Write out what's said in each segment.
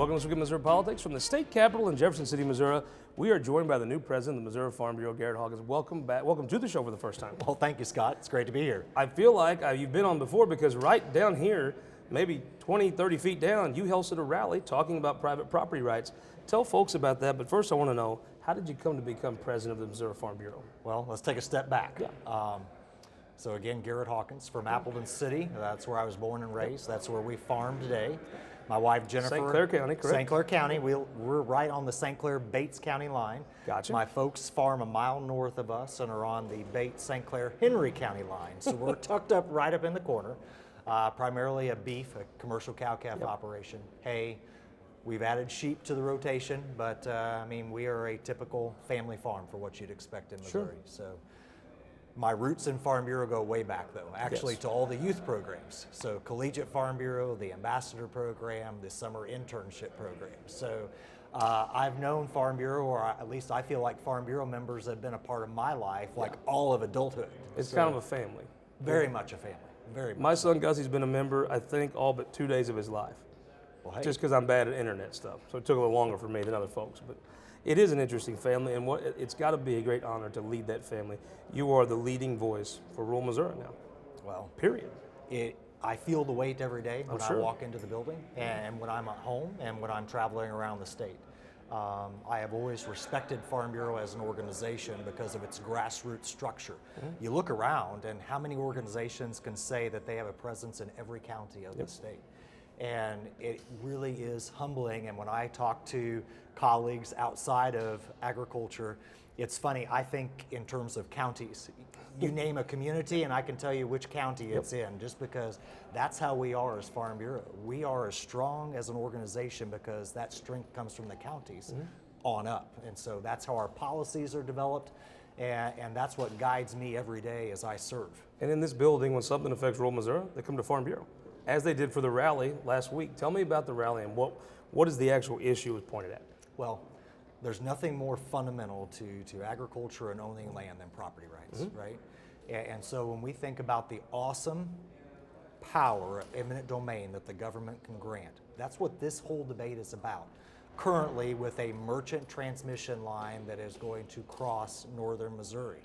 Welcome to This Week in Missouri Politics from the state capitol in Jefferson City, Missouri. We are joined by the new president of the Missouri Farm Bureau, Garrett Hawkins. Welcome back. Welcome to the show for the first time. Well, thank you, Scott. It's great to be here. I feel like you've been on before because right down here, maybe 20, 30 feet down, you hosted a rally talking about private property rights. Tell folks about that, but first I want to know, how did you come to become president of the Missouri Farm Bureau? Well, let's take a step back. Yeah. So again, Garrett Hawkins from Appleton City. That's where I was born and raised. That's where we farm today. My wife, Jennifer. St. Clair County, correct? St. Clair County. We're right on the St. Clair-Bates County line. Gotcha. My folks farm a mile north of us and are on the Bates-St. Clair-Henry County line. So we're tucked up right up in the corner. Primarily a beef, a commercial cow-calf operation. Hay. We've added sheep to the rotation, but I mean, we are a typical family farm for what you'd expect in Missouri. Sure. So my roots in Farm Bureau go way back, though, actually to all the youth programs. So Collegiate Farm Bureau, the Ambassador Program, the Summer Internship Program. So I've known Farm Bureau, or at least I feel like Farm Bureau members have been a part of my life, like all of adulthood. It's kind of a family. Very much a family, very much. My son Gussie's been a member, I think, all but 2 days of his life. Well, hey. Just because I'm bad at internet stuff. So it took a little longer for me than other folks. But it is an interesting family, and it's got to be a great honor to lead that family. You are the leading voice for rural Missouri now. Well, period. I feel the weight every day when I sure. walk into the building and when I'm at home and when I'm traveling around the state. I have always respected Farm Bureau as an organization because of its grassroots structure. You look around and how many organizations can say that they have a presence in every county of the state. And it really is humbling. And when I talk to colleagues outside of agriculture, it's funny, I think in terms of counties. You name a community and I can tell you which county it's in, just because that's how we are as Farm Bureau. We are as strong as an organization because that strength comes from the counties on up. And so that's how our policies are developed, and that's what guides me every day as I serve. And in this building, when something affects rural Missouri, they come to Farm Bureau, as they did for the rally last week. Tell me about the rally and what is the actual issue was pointed at? Well, there's nothing more fundamental to agriculture and owning land than property rights, right? And so when we think about the awesome power of eminent domain that the government can grant, that's what this whole debate is about. Currently with a merchant transmission line that is going to cross northern Missouri.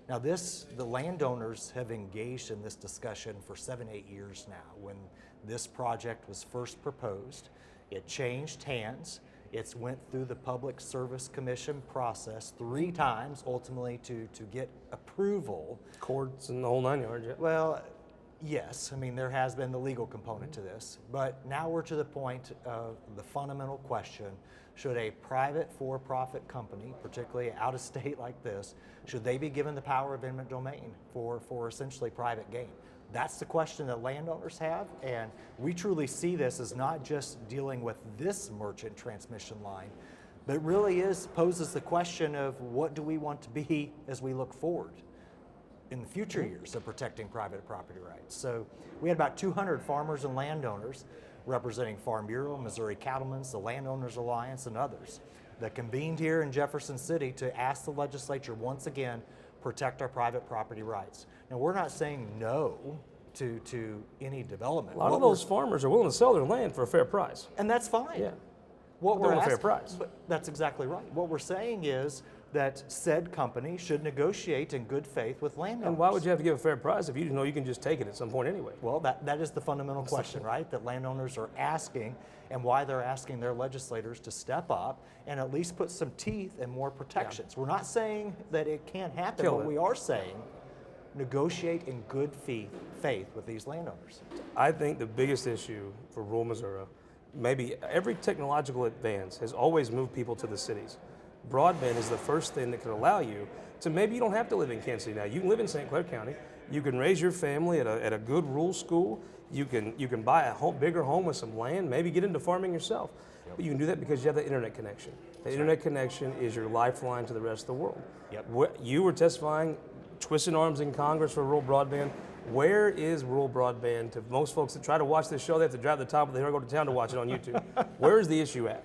Now the landowners have engaged in this discussion for 7-8 years now. When this project was first proposed, it changed hands. It's went through the Public Service Commission process 3 times, ultimately to get approval. Courts and the whole 9 yards, yeah. Well, yes, I mean, there has been the legal component to this, but now we're to the point of the fundamental question: should a private for-profit company, particularly out of state like this, should they be given the power of eminent domain for essentially private gain? That's the question that landowners have, and we truly see this as not just dealing with this merchant transmission line, but really poses the question of what do we want to be as we look forward in the future years of protecting private property rights. So we had about 200 farmers and landowners representing Farm Bureau, Missouri Cattlemen's, the Landowners Alliance, and others that convened here in Jefferson City to ask the legislature once again protect our private property rights. Now, we're not saying no to any development. A lot of those farmers are willing to sell their land for a fair price. And that's fine. Yeah. What we're a fair asking, price. but that's exactly right. What we're saying is that said company should negotiate in good faith with landowners. And why would you have to give a fair price if you know you can just take it at some point anyway? Well, that is the fundamental question, right? That landowners are asking, and why they're asking their legislators to step up and at least put some teeth and more protections. We're not saying that it can't happen, but we are saying negotiate in good faith with these landowners. I think the biggest issue for rural Missouri, maybe every technological advance has always moved people to the cities. Broadband is the first thing that can allow you to, maybe you don't have to live in Kansas City now. You can live in St. Clair County. You can raise your family at a good rural school. You can buy a bigger home with some land, maybe get into farming yourself. But you can do that because you have the internet connection. The internet connection is your lifeline to the rest of the world. You were testifying, twisting arms in Congress for rural broadband. Where is rural broadband? To most folks that try to watch this show, they have to drive to the top of the hill or go to town to watch it on YouTube. Where is the issue at?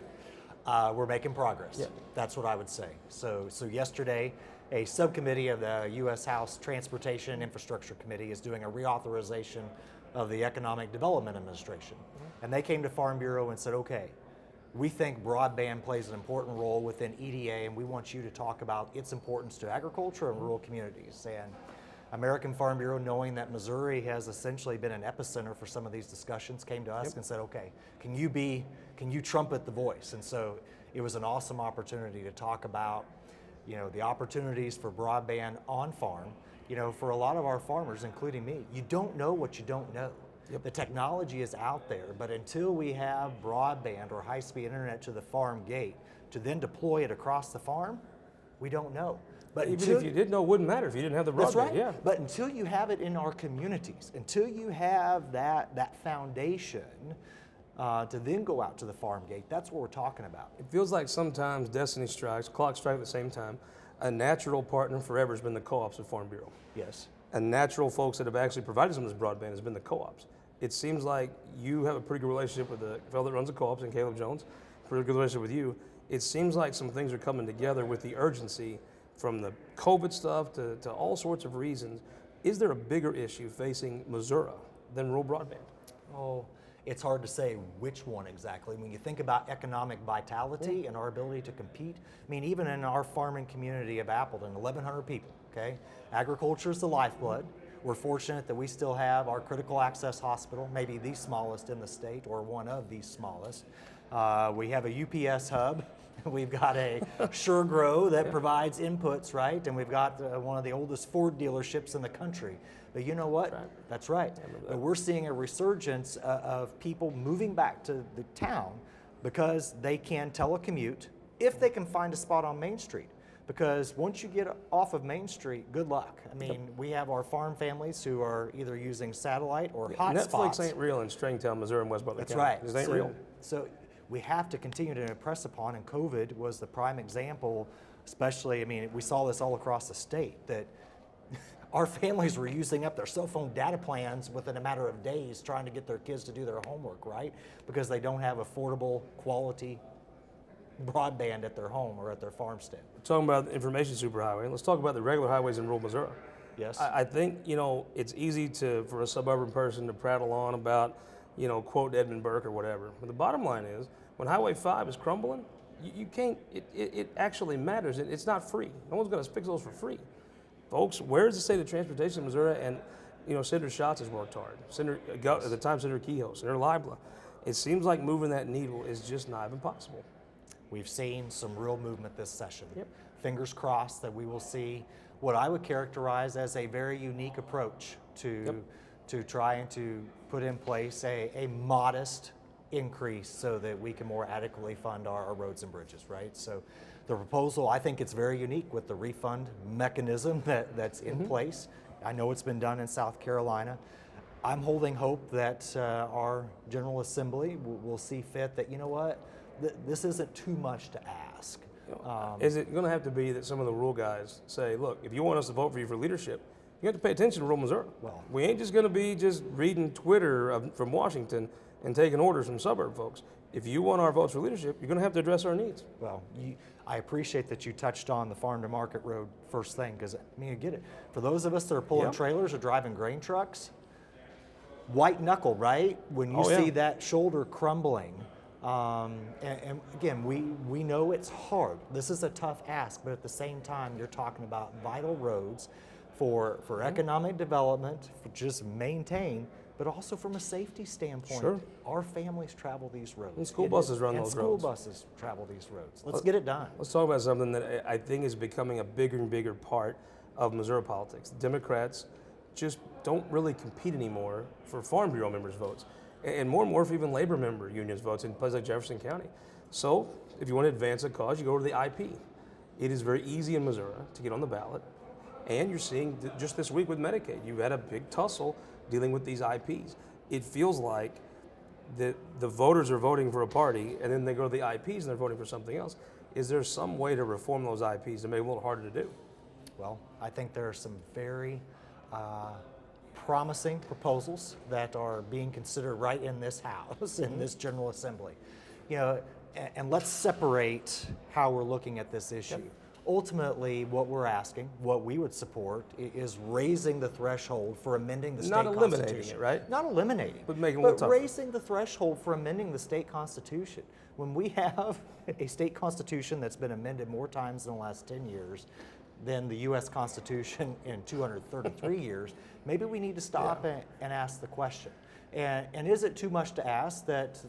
We're making progress. That's what I would say. So yesterday, a subcommittee of the U.S. House Transportation and Infrastructure Committee is doing a reauthorization of the Economic Development Administration. And they came to Farm Bureau and said, okay, we think broadband plays an important role within EDA, and we want you to talk about its importance to agriculture and rural communities. And American Farm Bureau, knowing that Missouri has essentially been an epicenter for some of these discussions, came to us and said, okay, can you trumpet the voice? And so it was an awesome opportunity to talk about, the opportunities for broadband on farm. For a lot of our farmers, including me, you don't know what you don't know. The technology is out there, but until we have broadband or high-speed internet to the farm gate to then deploy it across the farm, we don't know. But even if you did know, it wouldn't matter if you didn't have the broadband. That's right. Yeah. But until you have it in our communities, until you have that foundation to then go out to the farm gate, that's what we're talking about. It feels like sometimes destiny strikes, clocks strike at the same time. A natural partner forever has been the co-ops of Farm Bureau. Yes. And natural folks that have actually provided some of this broadband has been the co-ops. It seems like you have a pretty good relationship with the fellow that runs the co-ops, and Caleb Jones, pretty good relationship with you. It seems like some things are coming together with the urgency from the COVID stuff to all sorts of reasons. Is there a bigger issue facing Missouri than rural broadband? Oh, it's hard to say which one exactly. When you think about economic vitality and our ability to compete, even in our farming community of Appleton, 1,100 people, okay? Agriculture is the lifeblood. We're fortunate that we still have our critical access hospital, maybe the smallest in the state or one of the smallest. We have a UPS hub. We've got a SureGrow that provides inputs, right? And we've got one of the oldest Ford dealerships in the country. But you know what? Right. That's right. But we're seeing a resurgence of people moving back to the town because they can telecommute if they can find a spot on Main Street. Because once you get off of Main Street, good luck. We have our farm families who are either using satellite or hotspots. Netflix ain't real in Stringtown, Missouri, and West Butler That's County. right. It ain't real. So we have to continue to impress upon, and COVID was the prime example, especially, we saw this all across the state, that our families were using up their cell phone data plans within a matter of days trying to get their kids to do their homework, right? Because they don't have affordable, quality broadband at their home or at their farmstead. We're talking about the information superhighway. Let's talk about the regular highways in rural Missouri. Yes. I think, it's easy for a suburban person to prattle on about, quote Edmund Burke or whatever. But the bottom line is, when Highway 5 is crumbling, you can't, it actually matters. It's not free. No one's going to fix those for free. Folks, where's the state of transportation in Missouri? And, Senator Schatz has worked hard. At the time, Senator Kehoe, Senator Libla. It seems like moving that needle is just not even possible. We've seen some real movement this session. Yep. Fingers crossed that we will see what I would characterize as a very unique approach to trying to put in place a modest increase so that we can more adequately fund our roads and bridges, right? So the proposal, I think it's very unique with the refund mechanism that's in place. I know it's been done in South Carolina. I'm holding hope that our General Assembly will see fit that, this isn't too much to ask. Is it going to have to be that some of the rural guys say, look, if you want us to vote for you for leadership, you have to pay attention to rural Missouri. Well, we ain't just going to be just reading Twitter from Washington and taking orders from suburb folks. If you want our votes for leadership, you're going to have to address our needs. Well, I appreciate that you touched on the farm to market road first thing, because you get it. For those of us that are pulling trailers or driving grain trucks, white knuckle, right? When you see that shoulder crumbling. And again, we know it's hard. This is a tough ask, but at the same time, you're talking about vital roads for economic development, for just maintain, but also from a safety standpoint. Sure. Our families travel these roads. And school buses run those school roads. buses travel these roads. Let's get it done. Let's talk about something that I think is becoming a bigger and bigger part of Missouri politics. Democrats just don't really compete anymore for Farm Bureau members' votes, and more for even labor member unions votes in places like Jefferson County. So if you want to advance a cause, you go to the IP. It is very easy in Missouri to get on the ballot, and you're seeing just this week with Medicaid, you've had a big tussle dealing with these IPs. It feels like the voters are voting for a party, and then they go to the IPs and they're voting for something else. Is there some way to reform those IPs to make it a little harder to do? Well, I think there are some very promising proposals that are being considered right in this House, in this General Assembly. And let's separate how we're looking at this issue. ultimately what we're asking, what we would support, is raising the threshold for amending the state constitution. Not eliminating it, right? Not eliminating, but making it a little tougher. Raising the threshold for amending the state constitution. When we have a state constitution that's been amended more times in the last 10 years than the U.S. Constitution in 233 years, maybe we need to stop and ask the question. And is it too much to ask that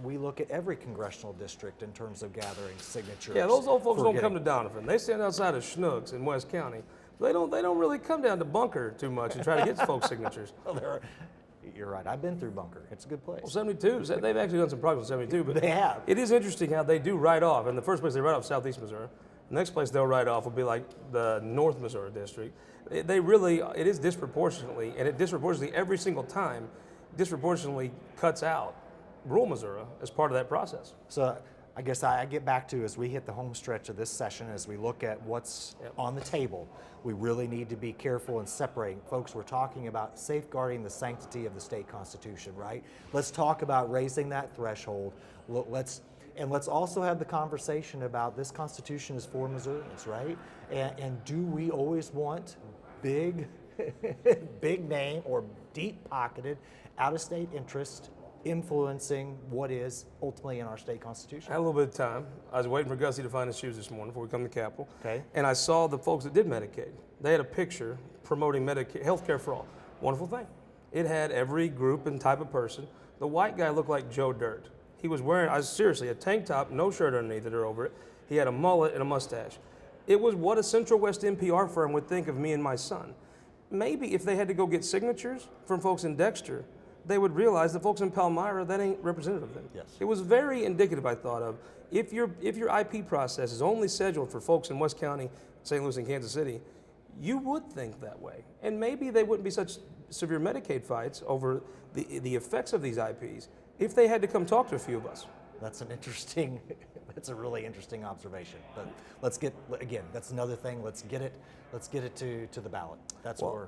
we look at every congressional district in terms of gathering signatures? Yeah, those old folks don't come to Donovan. They stand outside of Schnucks in West County. They don't really come down to Bunker too much and try to get folks' signatures. Well, you're right. I've been through Bunker. It's a good place. Well, 72, they've actually done some progress in 72. But they have. It is interesting how they do write off. In the first place, they write off Southeast Missouri. The next place they'll write off will be like the North Missouri district. They really, it is disproportionately, and it disproportionately every single time, disproportionately cuts out rural Missouri as part of that process. So I guess I get back to, as we hit the home stretch of this session, as we look at what's on the table, we really need to be careful in separating. Folks, we're talking about safeguarding the sanctity of the state constitution, right? Let's talk about raising that threshold. Let's also have the conversation about this constitution is for Missourians, right? And do we always want big, big name or deep-pocketed out-of-state interest influencing what is ultimately in our state constitution? I had a little bit of time. I was waiting for Gussie to find his shoes this morning before we come to the Capitol. Okay. And I saw the folks that did Medicaid. They had a picture promoting Medicaid, healthcare for all. Wonderful thing. It had every group and type of person. The white guy looked like Joe Dirt. He was wearing, seriously, a tank top, no shirt underneath it or over it. He had a mullet and a mustache. It was what a Central West NPR firm would think of me and my son. Maybe if they had to go get signatures from folks in Dexter, they would realize the folks in Palmyra, that ain't representative of them. Yes. It was very indicative, I thought, of if your IP process is only scheduled for folks in West County, St. Louis, and Kansas City, you would think that way. And maybe they wouldn't be such severe Medicaid fights over the effects of these IPs if they had to come talk to a few of us. That's an interesting, that's a really interesting observation. But let's get, again, that's another thing. Let's get it to the ballot. That's what we're.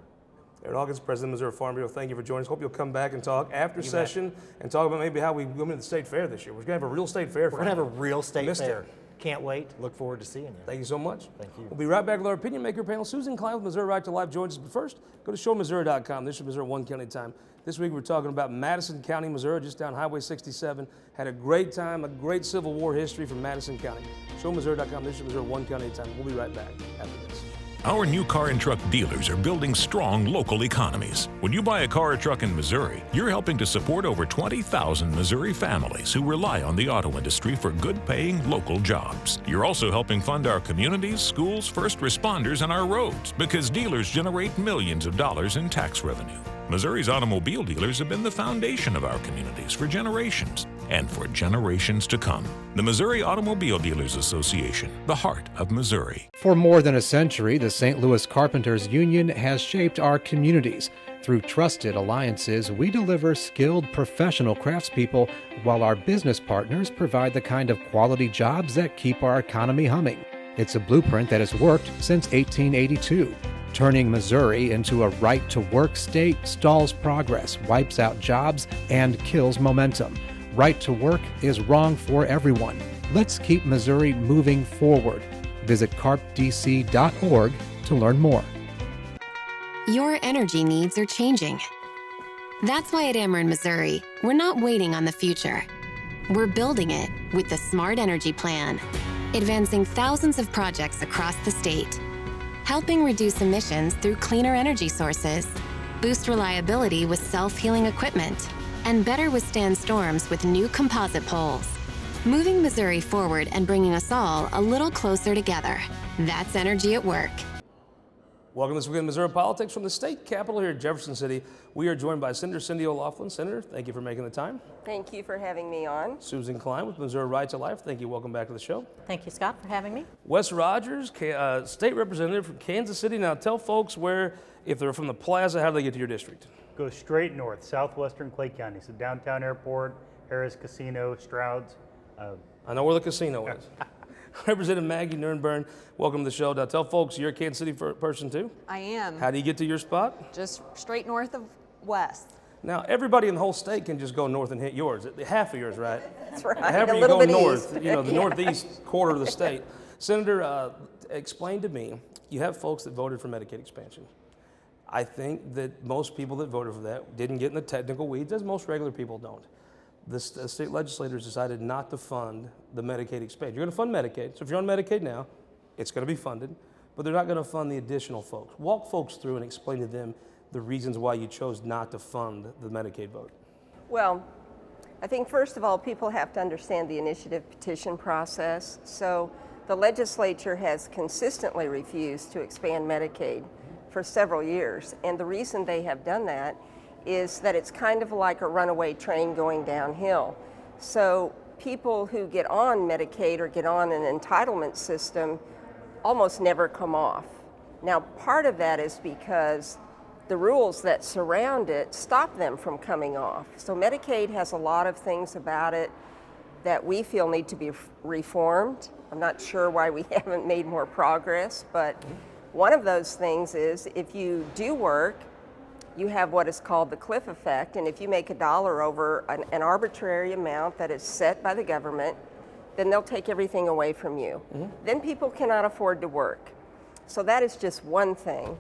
Garrett Hawkins, President of the Missouri Farm Bureau, thank you for joining us. Hope you'll come back and talk after session and talk about maybe how we go into the state fair this year. We're going to have a real state fair. We're going to have a real state fair. Can't wait. Look forward to seeing you. Thank you so much. Thank you. We'll be right back with our opinion maker panel. Susan Klein with Missouri Right to Life joins us. But first, go to showmissouri.com. This is Missouri One County Time. This week we're talking about Madison County, Missouri, just down Highway 67. Had a great time, a great Civil War history from Madison County. Showmissouri.com. This is Missouri One County Time. We'll be right back after this. Our new car and truck dealers are building strong local economies. When you buy a car or truck in Missouri, you're helping to support over 20,000 Missouri families who rely on the auto industry for good-paying local jobs. You're also helping fund our communities, schools, first responders, and our roads because dealers generate millions of dollars in tax revenue. Missouri's automobile dealers have been the foundation of our communities for generations and for generations to come. The Missouri Automobile Dealers Association, the heart of Missouri. For more than a century, the St. Louis Carpenters Union has shaped our communities. Through trusted alliances, we deliver skilled professional craftspeople while our business partners provide the kind of quality jobs that keep our economy humming. It's a blueprint that has worked since 1882. Turning Missouri into a right-to-work state stalls progress, wipes out jobs, and kills momentum. Right to work is wrong for everyone. Let's keep Missouri moving forward. Visit carpdc.org to learn more. Your energy needs are changing. That's why at Ameren, Missouri, we're not waiting on the future. We're building it with the Smart Energy Plan, advancing thousands of projects across the state, helping reduce emissions through cleaner energy sources, boost reliability with self-healing equipment, and better withstand storms with new composite poles. Moving Missouri forward and bringing us all a little closer together. That's energy at work. Welcome this weekend, Missouri Politics from the state capitol here in Jefferson City. We are joined by Senator Cindy O'Loughlin. Senator, thank you for making the time. Thank you for having me on. Susan Klein with Missouri Right to Life. Thank you. Welcome back to the show. Thank you, Scott, for having me. Wes Rogers, state representative from Kansas City. Now tell folks where, if they're from the plaza, how do they get to your district? Go straight north, southwestern Clay County. So downtown airport, Harris Casino, Stroud's. I know where the casino is. Representative Maggie Nurrenbern, welcome to the show. Now tell folks you're a Kansas City person too. I am. How do you get to your spot? Just straight north of West. Now everybody in the whole state can just go north and hit yours. Half of yours, right? That's right. However a you little go bit north, east. the northeast quarter of the state. Senator, explain to me, you have folks that voted for Medicaid expansion. I think that most people that voted for that didn't get in the technical weeds, as most regular people don't. The state legislators decided not to fund the Medicaid expansion. You're going to fund Medicaid, so if you're on Medicaid now, it's going to be funded, but they're not going to fund the additional folks. Walk folks through and explain to them the reasons why you chose not to fund the Medicaid vote. Well, I think first of all, people have to understand the initiative petition process. So the legislature has consistently refused to expand Medicaid for several years. And the reason they have done that is that it's kind of like a runaway train going downhill. So people who get on Medicaid or get on an entitlement system almost never come off. Now, part of that is because the rules that surround it stop them from coming off. So Medicaid has a lot of things about it that we feel need to be reformed. I'm not sure why we haven't made more progress, but one of those things is if you do work, you have what is called the cliff effect, and if you make $1 over an arbitrary amount that is set by the government, then they'll take everything away from you. Then people cannot afford to work. So that is just one thing.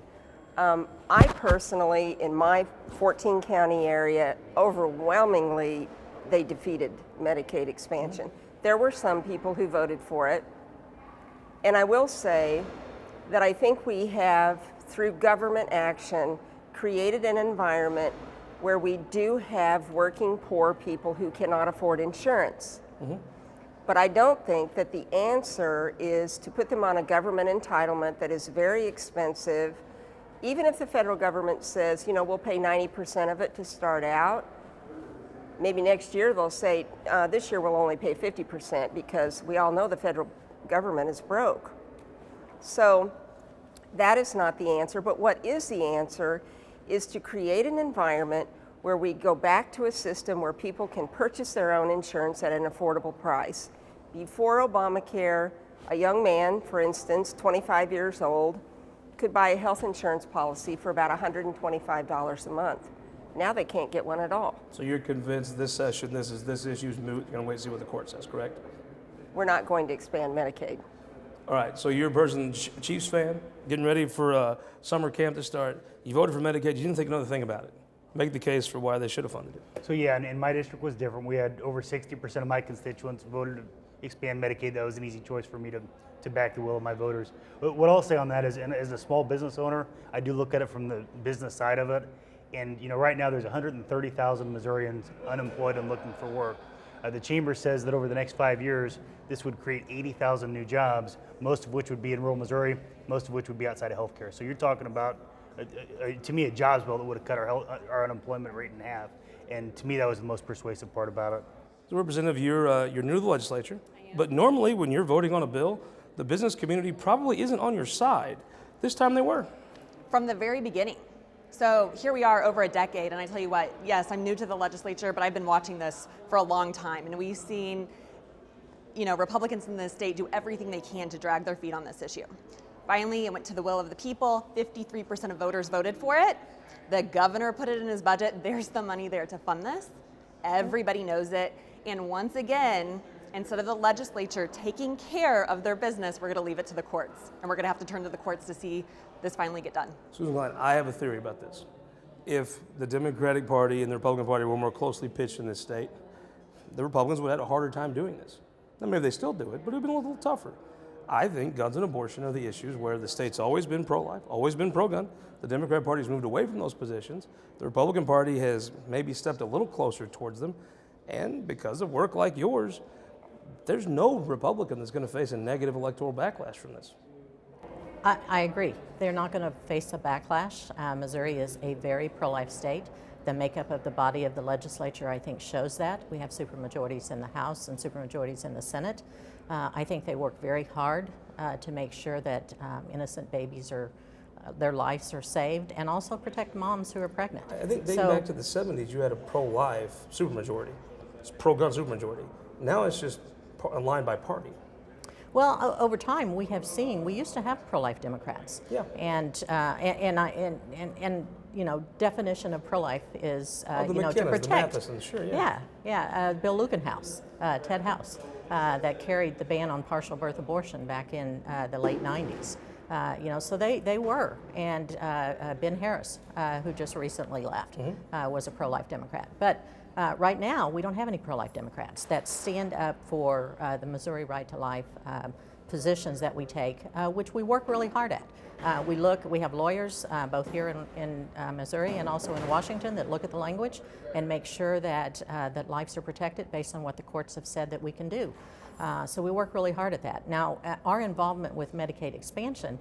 I personally, in my 14 county area, overwhelmingly, they defeated Medicaid expansion. There were some people who voted for it. And I will say that I think we have, through government action, created an environment where we do have working poor people who cannot afford insurance. But I don't think that the answer is to put them on a government entitlement that is very expensive. Even if the federal government says, you know, we'll pay 90% of it to start out, maybe next year they'll say, this year we'll only pay 50% because we all know the federal government is broke. So that is not the answer, but what is the answer is to create an environment where we go back to a system where people can purchase their own insurance at an affordable price. Before Obamacare, a young man, for instance, 25 years old, could buy a health insurance policy for about $125 a month. Now they can't get one at all. So you're convinced this session, this issue's moot, you're going to wait and see what the court says, correct? We're not going to expand Medicaid. All right, so you're a person, Chiefs fan, getting ready for summer camp to start. You voted for Medicaid, you didn't think another thing about it. Make the case for why they should have funded it. So yeah, and my district was different. We had over 60% of my constituents voted to expand Medicaid. That was an easy choice for me to back the will of my voters. But what I'll say on that is, and as a small business owner, I do look at it from the business side of it. And you know, right now there's 130,000 Missourians unemployed and looking for work. The chamber says that over the next 5 years, this would create 80,000 new jobs, most of which would be in rural Missouri, most of which would be outside of healthcare. So you're talking about, to me, a jobs bill that would have cut our unemployment rate in half. And to me, that was the most persuasive part about it. So Representative, you're new to the legislature, but normally when you're voting on a bill, the business community probably isn't on your side. This time they were. From the very beginning. So here we are over a decade, and I tell you what, yes, I'm new to the legislature, but I've been watching this for a long time, and we've seen, you know, Republicans in the state do everything they can to drag their feet on this issue. Finally, it went to the will of the people. 53% of voters voted for it. The governor put it in his budget. There's the money there to fund this. Everybody knows it. And once again, instead of the legislature taking care of their business, we're going to leave it to the courts. And we're going to have to turn to the courts to see this finally get done. Susan Klein, I have a theory about this. If the Democratic Party and the Republican Party were more closely pitched in this state, the Republicans would have had a harder time doing this. Now, maybe they still do it, but it would have been a little tougher. I think guns and abortion are the issues where the state's always been pro-life, always been pro-gun. The Democratic Party has moved away from those positions. The Republican Party has maybe stepped a little closer towards them. And because of work like yours, there's no Republican that's going to face a negative electoral backlash from this. I agree. They're not going to face a backlash. Missouri is a very pro-life state. The makeup of the body of the legislature, I think, shows that. We have supermajorities in the House and supermajorities in the Senate. I think they work very hard to make sure that innocent babies their lives are saved, and also protect moms who are pregnant. I think dating back to the 70s, you had a pro-life supermajority. It's pro-gun supermajority. Now it's just aligned by party. Well, over time, we have seen, we used to have pro-life Democrats. Yeah. And you know, definition of pro-life is, the you know, to McKennas, protect. the Mathesons, sure, yeah. Bill Lugenhouse, Ted House. that carried the ban on partial birth abortion back in the late 90s. So they were. And Ben Harris, who just recently left, was a pro-life Democrat. But right now, we don't have any pro-life Democrats that stand up for the Missouri right to life positions that we take, which we work really hard at. We have lawyers both here in Missouri and also in Washington that look at the language and make sure that lives are protected based on what the courts have said that we can do. So we work really hard at that. Now, our involvement with Medicaid expansion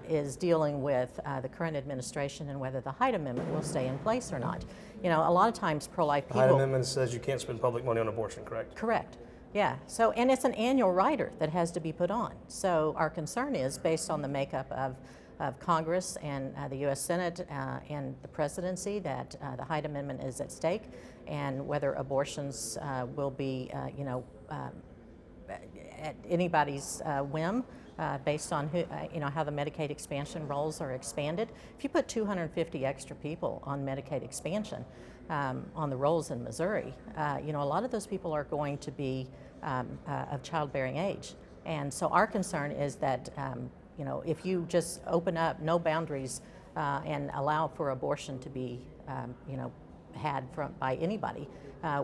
is dealing with the current administration and whether the Hyde Amendment will stay in place or not. A lot of times pro-life people... The Hyde Amendment says you can't spend public money on abortion, correct? Correct. Yeah, and it's an annual rider that has to be put on. So our concern is, based on the makeup of Congress and the U.S. Senate and the presidency, that the Hyde Amendment is at stake, and whether abortions will be, at anybody's whim, based on how the Medicaid expansion rolls are expanded. If you put 250 extra people on Medicaid expansion on the rolls in Missouri, a lot of those people are going to be of childbearing age. And so our concern is that, if you just open up no boundaries and allow for abortion to be, had by anybody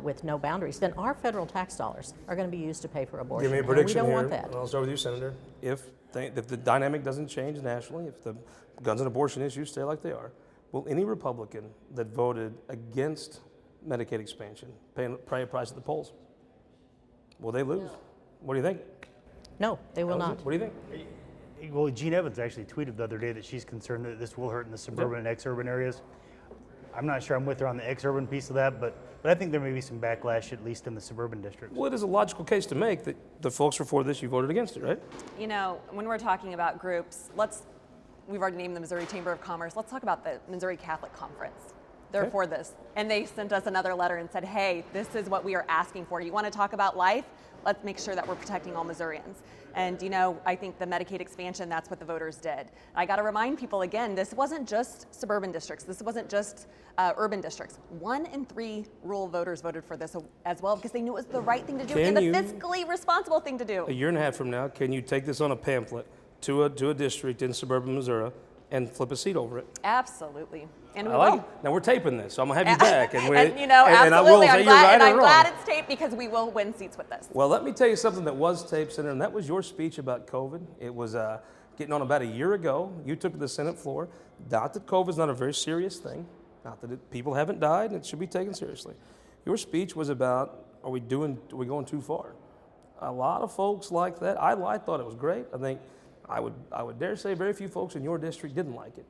with no boundaries, then our federal tax dollars are going to be used to pay for abortion. Give me a prediction and we don't here. want that. And I'll start with you, Senator. If the dynamic doesn't change nationally, if the guns and abortion issues stay like they are, will any Republican that voted against Medicaid expansion pay a price at the polls? Will they lose? No. What do you think? No, they will not. What do you think? Well, Jean Evans actually tweeted the other day that she's concerned that this will hurt in the suburban and ex-urban areas. I'm not sure I'm with her on the ex-urban piece of that, but I think there may be some backlash, at least in the suburban districts. Well, it is a logical case to make that the folks who are for this, you voted against it, right? When we're talking about groups, we've already named the Missouri Chamber of Commerce. Let's talk about the Missouri Catholic Conference. They're for this. And they sent us another letter and said, hey, this is what we are asking for. You want to talk about life? Let's make sure that we're protecting all Missourians. And, I think the Medicaid expansion, that's what the voters did. I got to remind people again, this wasn't just suburban districts. This wasn't just urban districts. 1 in 3 rural voters voted for this as well because they knew it was the right thing to do and the fiscally responsible thing to do. A year and a half from now, can you take this on a pamphlet to a district in suburban Missouri and flip a seat over it? Absolutely. And we I like will. it. Now we're taping this, so I'm gonna have you back, and absolutely. I will say you're right or I'm wrong. glad it's taped because we will win seats with this. Well, let me tell you something that was taped, Senator, and that was your speech about COVID. It was getting on about a year ago. You took to the Senate floor. Not that COVID is not a very serious thing. Not that people haven't died, and it should be taken seriously. Your speech was about, are we going too far? A lot of folks like that. I thought it was great. I think I would dare say very few folks in your district didn't like it.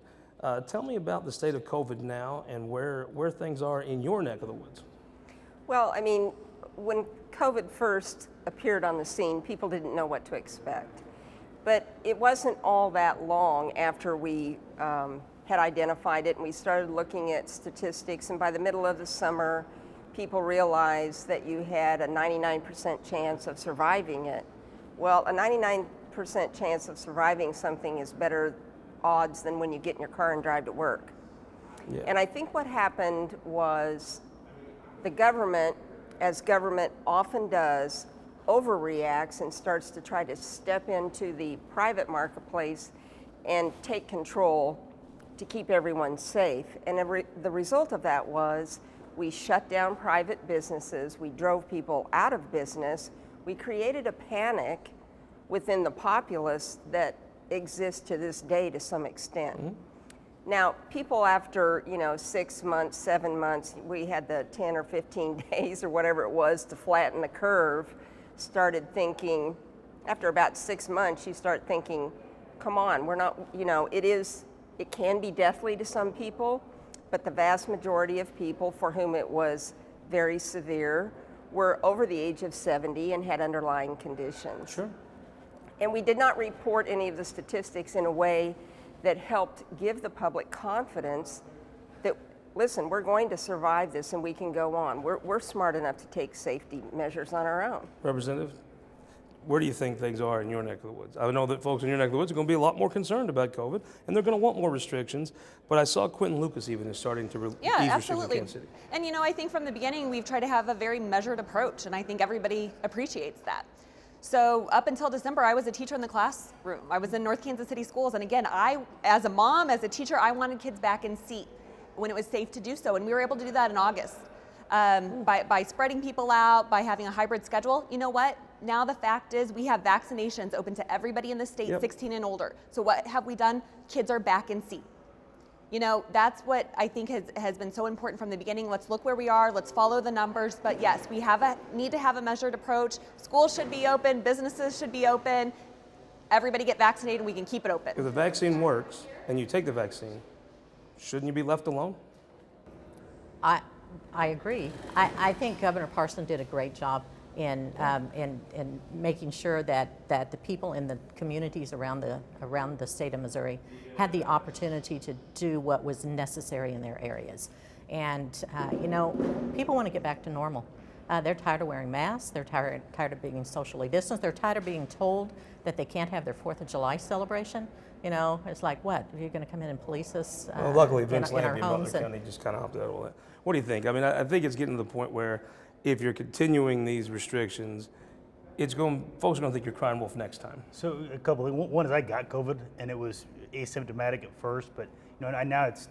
Tell me about the state of COVID now and where things are in your neck of the woods. Well, when COVID first appeared on the scene, people didn't know what to expect. But it wasn't all that long after we had identified it and we started looking at statistics, and by the middle of the summer, people realized that you had a 99% chance of surviving it. Well, a 99% chance of surviving something is better odds than when you get in your car and drive to work. Yeah. And I think what happened was the government, as government often does, overreacts and starts to try to step into the private marketplace and take control to keep everyone safe. And the result of that was we shut down private businesses, we drove people out of business, we created a panic within the populace that exists to this day to some extent. Mm-hmm. Now, people after 6 months, 7 months, we had the 10 or 15 days or whatever it was to flatten the curve, started thinking, after about 6 months, you start thinking, come on, we're not, it can be deathly to some people, but the vast majority of people for whom it was very severe were over the age of 70 and had underlying conditions. Sure. And we did not report any of the statistics in a way that helped give the public confidence that, listen, we're going to survive this and we can go on. We're smart enough to take safety measures on our own. Representative, where do you think things are in your neck of the woods? I know that folks in your neck of the woods are going to be a lot more concerned about COVID, and they're going to want more restrictions. But I saw Quentin Lucas even is starting to ease restrictions in Kansas City. And I think from the beginning we've tried to have a very measured approach, and I think everybody appreciates that. So up until December, I was a teacher in the classroom. I was in North Kansas City schools, and again, as a mom, as a teacher, I wanted kids back in seat when it was safe to do so, and we were able to do that in August. By spreading people out, by having a hybrid schedule. You know what? Now the fact is we have vaccinations open to everybody in the state, 16 and older. So what have we done? Kids are back in seat. That's what I think has been so important from the beginning. Let's look where we are, let's follow the numbers, but yes, we need to have a measured approach. Schools should be open, businesses should be open, everybody get vaccinated and we can keep it open. If the vaccine works and you take the vaccine, shouldn't you be left alone? I agree. I think Governor Parson did a great job in making sure that the people in the communities around the state of Missouri had the opportunity to do what was necessary in their areas. And people want to get back to normal. They're tired of wearing masks. They're tired of being socially distanced. They're tired of being told that they can't have their 4th of July celebration. It's like, what? Are you going to come in and police us? Well, luckily, Vince in our Lambie in homes? Butler County just kind of opted out of all that. What do you think? I mean, I think it's getting to the point where if you're continuing these restrictions, folks are going to think you're crying wolf next time. So a couple of, one is I got COVID and it was asymptomatic at first, but now it's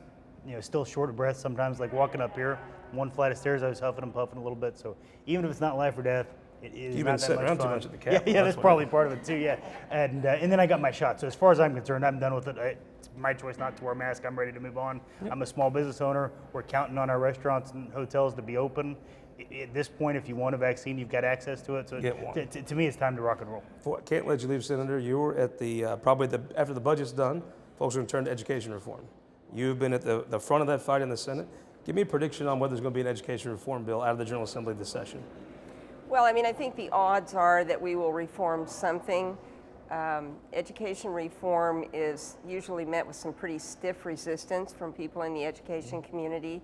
still short of breath sometimes. Like walking up here, one flight of stairs, I was huffing and puffing a little bit. So even if it's not life or death, it is You've not been that sitting much around fun. too much at the Capitol. Yeah, that's probably part of it too. Yeah, and then I got my shot. So as far as I'm concerned, I'm done with it. It's my choice not to wear a mask. I'm ready to move on. Yep. I'm a small business owner. We're counting on our restaurants and hotels to be open. At this point, if you want a vaccine, you've got access to it. So Get one. To me, it's time to rock and roll. Can't let you leave, Senator. You were at after the budget's done, folks are going to turn to education reform. You've been at the front of that fight in the Senate. Give me a prediction on whether there's going to be an education reform bill out of the General Assembly this session. Well, I think the odds are that we will reform something. Education reform is usually met with some pretty stiff resistance from people in the education community,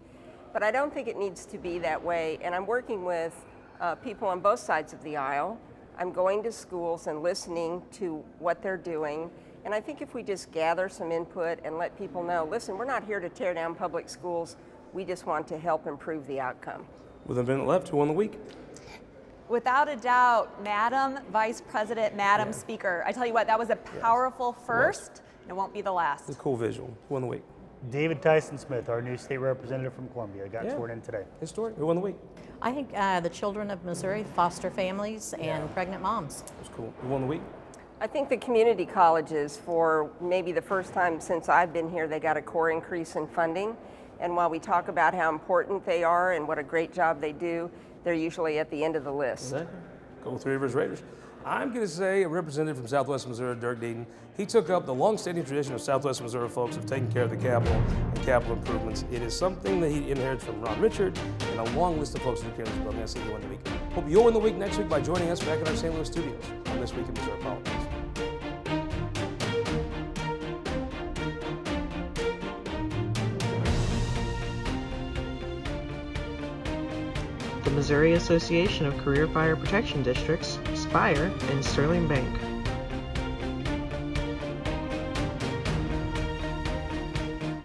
but I don't think it needs to be that way. And I'm working with people on both sides of the aisle. I'm going to schools and listening to what they're doing. And I think if we just gather some input and let people know, listen, we're not here to tear down public schools. We just want to help improve the outcome. With a minute left, who won the week? Without a doubt, Madam Vice President, Madam Speaker. I tell you what, that was a powerful first, and it won't be the last. It's a cool visual. Who won the week? David Tyson Smith, our new state representative from Columbia, got sworn in today. Historic. Who won the week? I think the children of Missouri, foster families, and pregnant moms. That's cool. Who won the week? I think the community colleges, for maybe the first time since I've been here, they got a core increase in funding. And while we talk about how important they are and what a great job they do, they're usually at the end of the list. Exactly. Go Three Rivers Raiders. I'm going to say a representative from Southwest Missouri, Dirk Deaton. He took up the long-standing tradition of Southwest Missouri folks of taking care of the Capitol and capital improvements. It is something that he inherits from Ron Richard and a long list of folks who care about this. I'm going to say he won the week. Hope you'll win the week next week by joining us back in our St. Louis studios on This Week in Missouri Politics. The Missouri Association of Career Fire Protection Districts, SPIRE, and Sterling Bank.